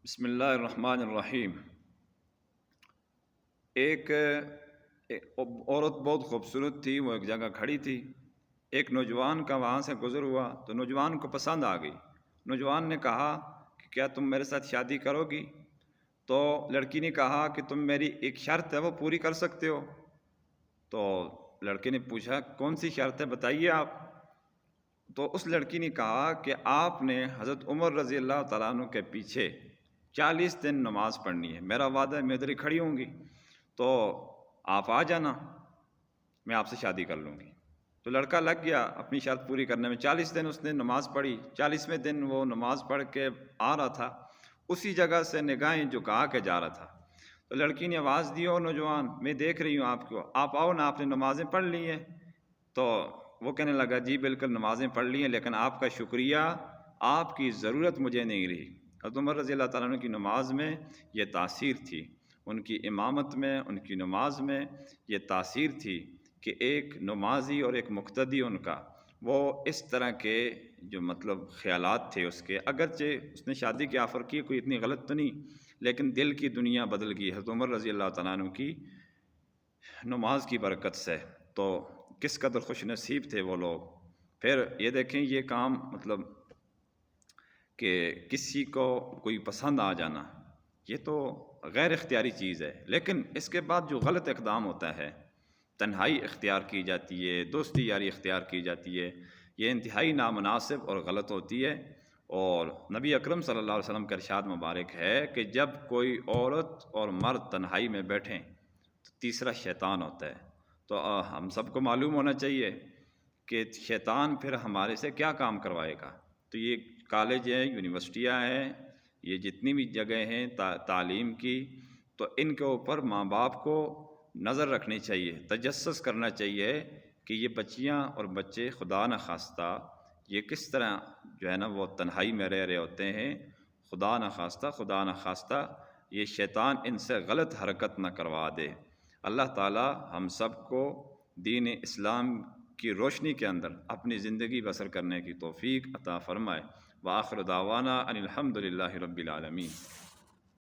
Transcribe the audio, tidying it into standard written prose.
بسم اللہ الرحمن الرحیم۔ ایک عورت بہت خوبصورت تھی، وہ ایک جگہ کھڑی تھی۔ ایک نوجوان کا وہاں سے گزر ہوا تو نوجوان کو پسند آ گئی۔ نوجوان نے کہا کہ کیا تم میرے ساتھ شادی کرو گی؟ تو لڑکی نے کہا کہ تم میری ایک شرط ہے وہ پوری کر سکتے ہو۔ تو لڑکے نے پوچھا کون سی شرط ہے بتائیے آپ۔ تو اس لڑکی نے کہا کہ آپ نے حضرت عمر رضی اللہ تعالیٰ عنہ کے پیچھے 40 دن نماز پڑھنی ہے۔ میرا وعدہ ہے میں ادھر ہی کھڑی ہوں گی، تو آپ آ جانا، میں آپ سے شادی کر لوں گی۔ تو لڑکا لگ گیا اپنی شرط پوری کرنے میں۔ 40 دن اس نے نماز پڑھی۔ 40ویں دن وہ نماز پڑھ کے آ رہا تھا، اسی جگہ سے نگاہیں جھکا کے جا رہا تھا۔ تو لڑکی نے آواز دی، او نوجوان، میں دیکھ رہی ہوں آپ کو، آپ آؤ نا، آپ نے نمازیں پڑھ لی ہیں۔ تو وہ کہنے لگا جی بالکل نمازیں پڑھ لی ہیں، لیکن آپ کا شکریہ، آپ کی ضرورت مجھے نہیں رہی۔ حضرت عمر رضی اللہ تعالیٰ عنہ کی نماز میں یہ تاثیر تھی، ان کی امامت میں، ان کی نماز میں یہ تاثیر تھی کہ ایک نمازی اور ایک مقتدی ان کا، وہ اس طرح کے جو خیالات تھے اس کے، اگرچہ اس نے شادی کی آفر کی، کوئی اتنی غلط تو نہیں، لیکن دل کی دنیا بدل گئی حضرت عمر رضی اللہ تعالیٰ عنہ کی نماز کی برکت سے۔ تو کس قدر خوش نصیب تھے وہ لوگ۔ پھر یہ دیکھیں یہ کام کہ کسی کو کوئی پسند آ جانا، یہ تو غیر اختیاری چیز ہے، لیکن اس کے بعد جو غلط اقدام ہوتا ہے، تنہائی اختیار کی جاتی ہے، دوستی یاری اختیار کی جاتی ہے، یہ انتہائی نامناسب اور غلط ہوتی ہے۔ اور نبی اکرم صلی اللہ علیہ وسلم کا ارشاد مبارک ہے کہ جب کوئی عورت اور مرد تنہائی میں بیٹھیں تو تیسرا شیطان ہوتا ہے۔ تو ہم سب کو معلوم ہونا چاہیے کہ شیطان پھر ہمارے سے کیا کام کروائے گا۔ تو یہ کالج ہیں، یونیورسٹیاں ہیں، یہ جتنی بھی جگہ ہیں تعلیم کی، تو ان کے اوپر ماں باپ کو نظر رکھنی چاہیے، تجسس کرنا چاہیے کہ یہ بچیاں اور بچے خدا نخواستہ یہ کس طرح جو ہے نا وہ تنہائی میں رہ رہے ہوتے ہیں۔ خدا نخواستہ یہ شیطان ان سے غلط حرکت نہ کروا دے۔ اللہ تعالی ہم سب کو دین اسلام کی روشنی کے اندر اپنی زندگی بسر کرنے کی توفیق عطا فرمائے۔ وآخر دعوانا ان الحمد للہ رب العالمین۔